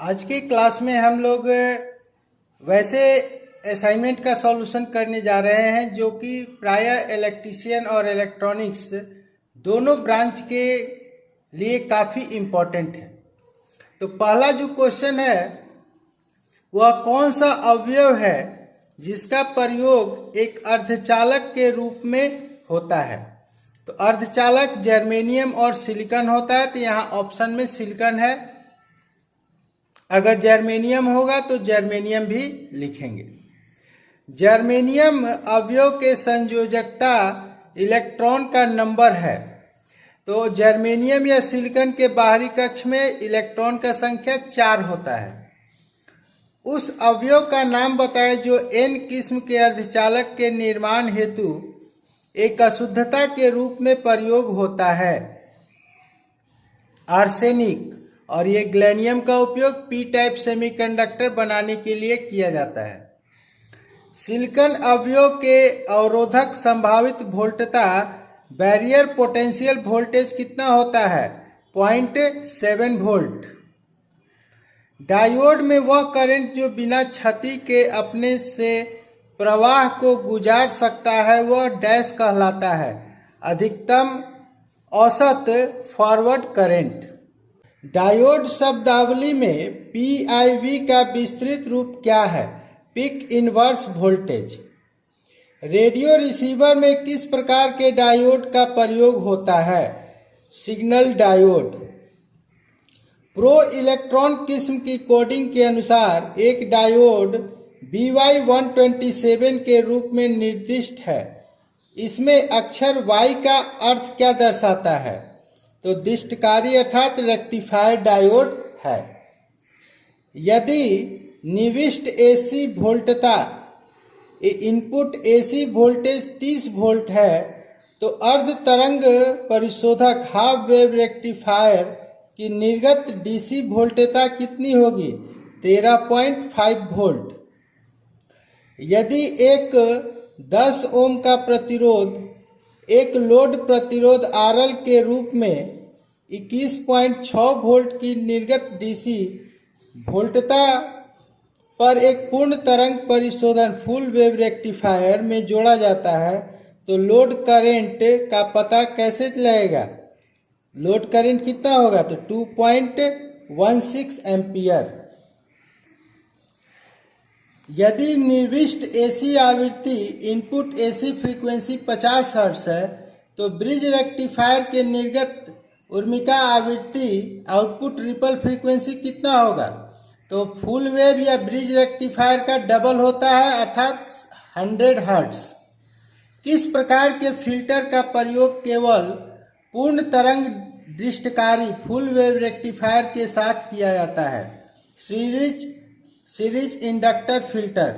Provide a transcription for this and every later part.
आज के क्लास में हम लोग वैसे असाइनमेंट का सॉल्यूशन करने जा रहे हैं जो कि प्रायः इलेक्ट्रीशियन और इलेक्ट्रॉनिक्स दोनों ब्रांच के लिए काफ़ी इम्पोर्टेंट है। तो पहला जो क्वेश्चन है वह कौन सा अवयव है जिसका प्रयोग एक अर्धचालक के रूप में होता है। तो अर्धचालक जर्मेनियम और सिलिकॉन होता है, तो यहाँ ऑप्शन में सिलिकॉन है। अगर जर्मेनियम होगा तो जर्मेनियम भी लिखेंगे। जर्मेनियम अवयव के संयोजकता इलेक्ट्रॉन का नंबर है। तो जर्मेनियम या सिलिकॉन के बाहरी कक्ष में इलेक्ट्रॉन का संख्या 4 होता है। उस अवयव का नाम बताएं जो N किस्म के अर्धचालक के निर्माण हेतु एक अशुद्धता के रूप में प्रयोग होता है। आर्सेनिक, और ये गैलियम का उपयोग पी टाइप सेमीकंडक्टर बनाने के लिए किया जाता है। सिलिकॉन अवयव के अवरोधक संभावित वोल्टता बैरियर पोटेंशियल वोल्टेज कितना होता है? 0.7 वोल्ट। डायोड में वह करंट जो बिना क्षति के अपने से प्रवाह को गुजार सकता है वह डैश कहलाता है। अधिकतम औसत फॉरवर्ड करंट। डायोड शब्दावली में PIV का विस्तृत रूप क्या है? Peak inverse voltage. Radio receiver में किस प्रकार के डायोड का प्रयोग होता है? Signal diode. प्रो इलेक्ट्रॉन किस्म की कोडिंग के अनुसार एक डायोड BY127 के रूप में निर्दिष्ट है। इसमें अक्षर Y का अर्थ क्या दर्शाता है? तो दिष्टकारी अर्थात रेक्टिफायर डायोड है। यदि निविष्ट AC वोल्टता इनपुट AC वोल्टेज 30 वोल्ट है तो अर्ध तरंग परिशोधक हाफ वेव रेक्टिफायर की निर्गत DC वोल्टता कितनी होगी? 13.5 वोल्ट। यदि एक 10 ओम का प्रतिरोध एक लोड प्रतिरोध RL के रूप में 21.6 वोल्ट की निर्गत DC वोल्टता पर एक पूर्ण तरंग परिशोधन फुल वेव रेक्टिफायर में जोड़ा जाता है तो लोड करंट का पता कैसे लगेगा? लोड करंट कितना होगा? तो 2.16 एम्पियर। यदि निर्दिष्ट AC आवृत्ति इनपुट AC फ्रीक्वेंसी 50 हर्ट्ज है तो ब्रिज रेक्टिफायर के निर्गत उर्मिका आवृत्ति आउटपुट रिपल फ्रीक्वेंसी कितना होगा? तो फुल वेव या ब्रिज रेक्टिफायर का डबल होता है अर्थात 100 हर्ट्ज। किस प्रकार के फिल्टर का प्रयोग केवल पूर्ण तरंग दृष्टकारी फुल वेव रेक्टिफायर के साथ किया जाता है? Series inductor filter.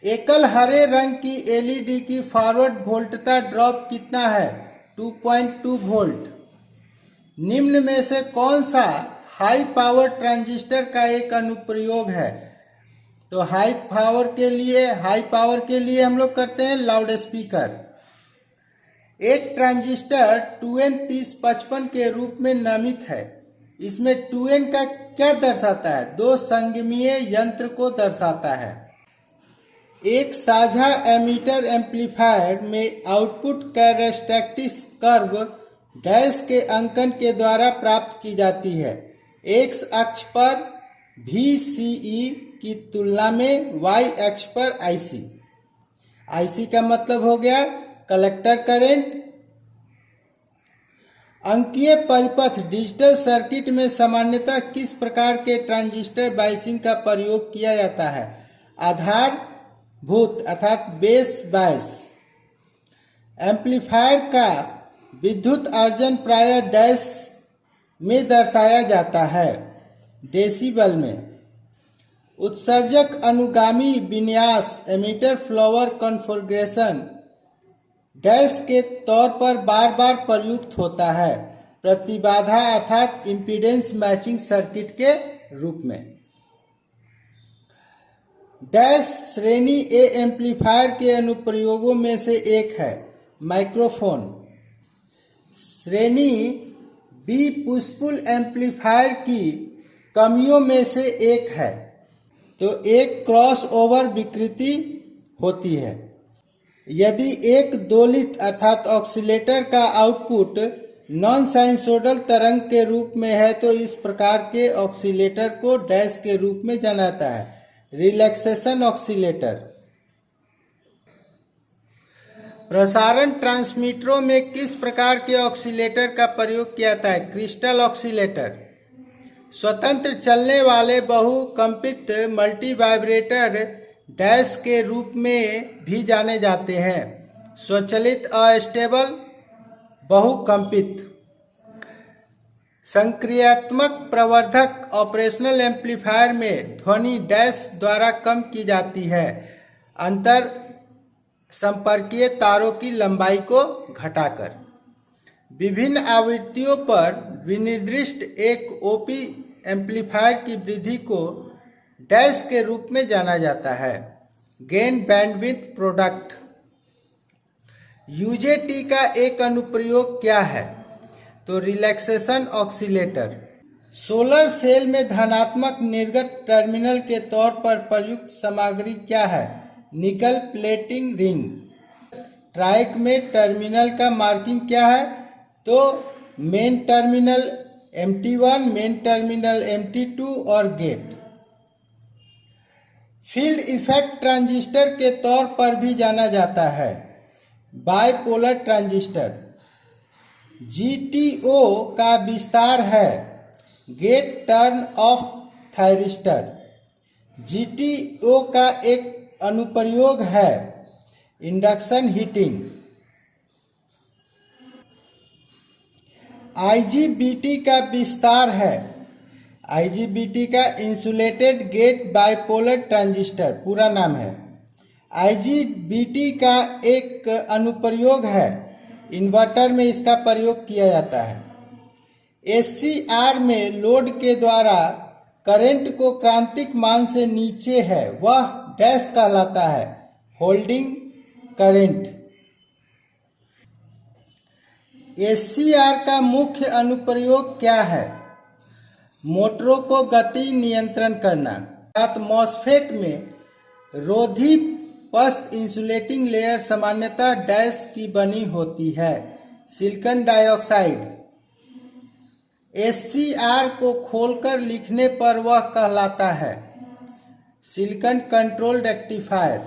एकल हरे रंग की LED की फॉरवर्ड वोल्टता ड्रॉप कितना है? 2.2 वोल्ट। निम्न में से कौन सा हाई पावर ट्रांजिस्टर का एक अनुप्रयोग है? तो हाई पावर के लिए हम लोग करते हैं लाउड स्पीकर। एक ट्रांजिस्टर 2N3055 के रूप में नामित है। इसमें 2N का क्या दर्शाता है? दो संगमीय यंत्र को दर्शाता है। एक साझा एमीटर एम्पलीफायर में आउटपुट कैरेक्टरिस्टिक्स कर्व डैश के अंकन के द्वारा प्राप्त की जाती है। X अक्ष पर VCE की तुलना में Y अक्ष पर IC का मतलब हो गया कलेक्टर करंट। अंकीय परिपथ डिजिटल सर्किट में सामान्यतः किस प्रकार के ट्रांजिस्टर बायसिंग का प्रयोग किया जाता है? आधारभूत अर्थात बेस बायस। एम्पलीफायर का विद्युत अर्जन प्राय डैश में दर्शाया जाता है, डेसिबल में। उत्सर्जक अनुगामी विन्यास एमिटर फ्लावर कॉन्फ़िगरेशन डैश के तौर पर बार बार प्रयुक्त होता है, प्रतिबाधा अर्थात इम्पीडेंस मैचिंग सर्किट के रूप में। डैश श्रेणी A एम्पलीफायर के अनुप्रयोगों में से एक है। माइक्रोफोन। श्रेणी B पुश पुल एम्पलीफायर की कमियों में से एक है। तो एक क्रॉस ओवर विकृति होती है। यदि एक दोलित अर्थात ऑक्सीलेटर का आउटपुट नॉन साइनसोइडल तरंग के रूप में है तो इस प्रकार के ऑक्सीलेटर को डैश के रूप में जाना जाता है, रिलैक्सेशन ऑक्सीलेटर। प्रसारण ट्रांसमीटरों में किस प्रकार के ऑक्सीलेटर का प्रयोग किया जाता है? Crystal oscillator. स्वतंत्र चलने वाले बहुकंपित मल्टी वाइब्रेटर डैश के रूप में भी जाने जाते हैं। स्वचालित अस्टेबल बहुकंपित। संक्रियात्मक प्रवर्धक ऑपरेशनल एम्पलीफायर में ध्वनि डैश द्वारा कम की जाती है, अंतर संपर्कीय तारों की लंबाई को घटाकर। विभिन्न आवृत्तियों पर विनिर्दिष्ट एक ओपी एम्पलीफायर की वृद्धि को डैश के रूप में जाना जाता है, गेन बैंडविड्थ प्रोडक्ट। यूजेटी का एक अनुप्रयोग क्या है? तो रिलैक्सेशन ऑक्सीलेटर। सोलर सेल में धनात्मक निर्गत टर्मिनल के तौर पर प्रयुक्त सामग्री क्या है? निकल प्लेटिंग रिंग। ट्राइक में टर्मिनल का मार्किंग क्या है? तो main terminal MT1, main terminal MT2 और गेट। फील्ड इफेक्ट ट्रांजिस्टर के तौर पर भी जाना जाता है, बाइपोलर ट्रांजिस्टर। GTO का विस्तार है, gate turn off thyristor. GTO का एक अनुप्रयोग है, इंडक्शन हीटिंग। IGBT का विस्तार है, IGBT का इंसुलेटेड गेट बाइपोलर ट्रांजिस्टर पूरा नाम है। IGBT का एक अनुप्रयोग है, इन्वर्टर में इसका प्रयोग किया जाता है। SCR में लोड के द्वारा करंट को क्रांतिक मान से नीचे है, वह डैश कहलाता है, होल्डिंग करंट। SCR का मुख्य अनुप्रयोग क्या है? मोटरों को गति नियंत्रण करना। साथ मॉसफेट में रोधी पश्च इंसुलेटिंग लेयर सामान्यतः डैश की बनी होती है, सिलिकॉन डाइऑक्साइड। SCR को खोलकर लिखने पर वह कहलाता है, सिलिकॉन कंट्रोल रेक्टिफायर।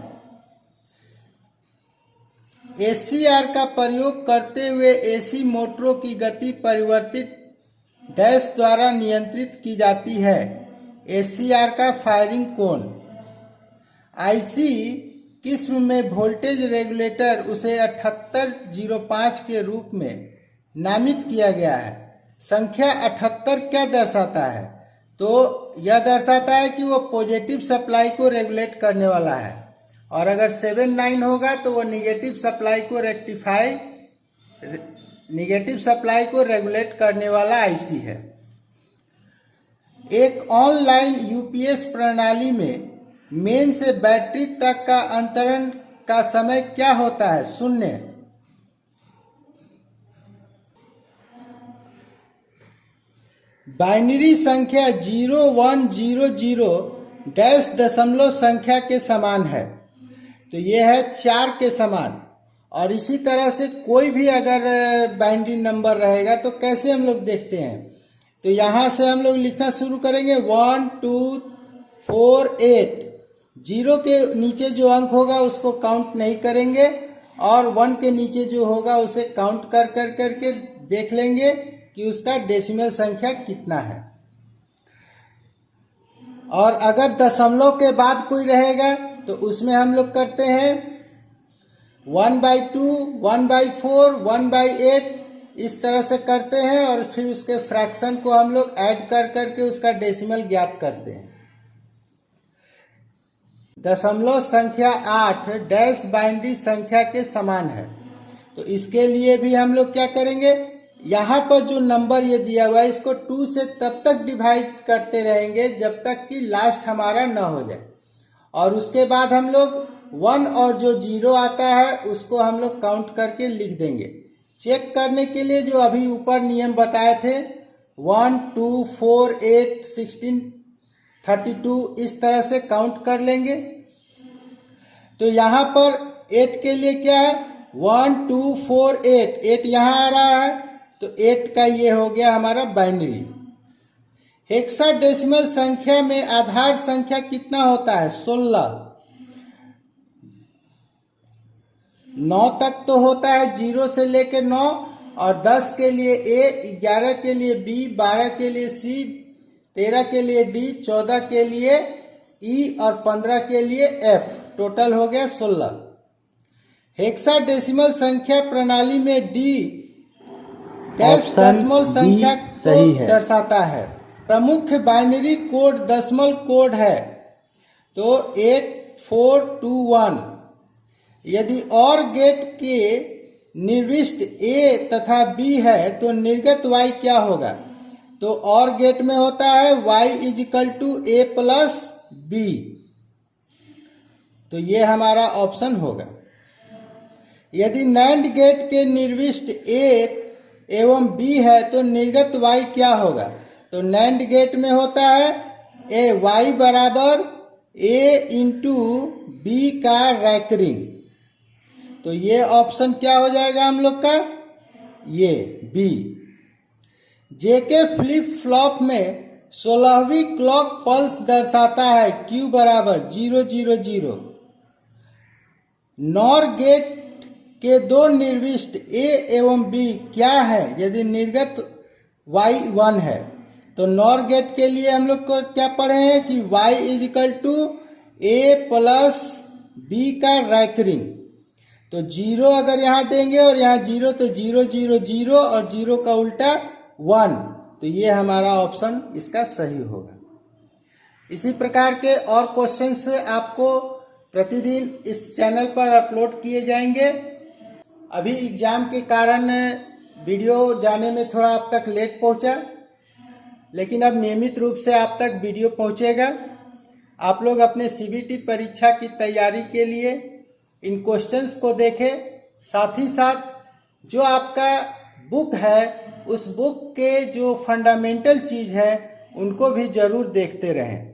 SCR का प्रयोग करते हुए AC मोटरों की गति परिवर्तित डैश द्वारा नियंत्रित की जाती है। SCR का फायरिंग कोण। IC किस्म में वोल्टेज रेगुलेटर उसे 7805 के रूप में नामित किया गया है। संख्या 78 क्या दर्शाता है? तो यह दर्शाता है कि वो पॉजिटिव सप्लाई को रेगुलेट करने वाला है, और अगर 79 होगा तो वो निगेटिव सप्लाई को रेगुलेट करने वाला IC है। एक ऑनलाइन UPS प्रणाली में मेन से बैटरी तक का अंतरण का समय क्या होता है? 0। बाइनरी संख्या 0100 डैश दशमलव संख्या के समान है, तो यह है 4 के समान। और इसी तरह से कोई भी अगर बाइनरी नंबर रहेगा तो कैसे हम लोग देखते हैं? तो यहाँ से हम लोग लिखना शुरू करेंगे 1 2 4 8। 0 के नीचे जो अंक होगा उसको काउंट नहीं करेंगे, और 1 के नीचे जो होगा उसे काउंट कर करके देख लेंगे कि उसका डेसिमल संख्या कितना है। और अगर दशमलव के बाद कोई रहेगा तो उसमें हम लोग करते हैं 1/2, 1/4, 1/8, इस तरह से करते हैं, और फिर उसके फ्रैक्शन को हम लोग ऐड कर करके उसका डेसिमल ज्ञात करते हैं। दशमलव संख्या 8 डैश बाइनरी संख्या के समान है, तो इसके लिए भी हम लोग क्या करेंगे? यहाँ पर जो नंबर ये दिया हुआ है इसको 2 से तब तक डिवाइड करते रहेंगे जब तक कि लास्ट हमारा न हो जाए, और उसके बाद हम लोग 1 और जो 0 आता है उसको हम लोग काउंट करके लिख देंगे। चेक करने के लिए जो अभी ऊपर नियम बताए थे 1 2 4 8 16 32 इस तरह से काउंट कर लेंगे। तो यहाँ पर 8 के लिए क्या है, 1 2 4 8, 8 यहाँ आ रहा है, तो 8 का ये हो गया हमारा बाइनरी। हेक्साडेसिमल संख्या में आधार संख्या कितना होता है, 16। 9 तक तो होता है, 0 से लेकर 9, और 10 के लिए A, 11 के लिए B, 12 के लिए C, 13 के लिए D, 14 के लिए E और 15 के लिए F। टोटल हो गया 16। हेक्साडेसिमल संख्या प्रणाली में D दशमलव संख्या सही है दर्शाता है। प्रमुख बाइनरी कोड दशमलव कोड है, तो 8421। यदि और गेट के निर्दिष्ट A तथा B है तो निर्गत Y क्या होगा, तो और गेट में होता है Y = A + B, तो ये हमारा ऑप्शन होगा। यदि NAND गेट के निर्दिष्ट A एवं B है तो निर्गत Y क्या होगा, तो NAND गेट में होता है Y = A × B का रैंकरिंग, तो ये ऑप्शन क्या हो जाएगा हम लोग का, ये B। JK फ्लिप फ्लॉप में 16वीं क्लॉक पल्स दर्शाता है Q = 0 0 0। NOR गेट के दो निर्दिष्ट A एवं B क्या है, यदि निर्गत Y 1 है, तो NOR गेट के लिए हम लोग को क्या पढ़े हैं कि Y = A + B का रैंकरिंग, तो 0 अगर यहाँ देंगे और यहाँ 0, तो 0 0 0 और 0 का उल्टा 1, तो ये हमारा ऑप्शन इसका सही होगा। इसी प्रकार के और क्वेश्चंस आपको प्रतिदिन इस चैनल पर अपलोड किए जाएंगे। अभी एग्जाम के कारण वीडियो जाने में थोड़ा आप तक लेट पहुंचा, लेकिन अब नियमित रूप से आप तक वीडियो पहुंचेगा। आप लोग अपने CBT परीक्षा की तैयारी के लिए इन क्वेश्चंस को देखें, साथ ही साथ जो आपका बुक है उस बुक के जो फंडामेंटल चीज़ है उनको भी ज़रूर देखते रहें।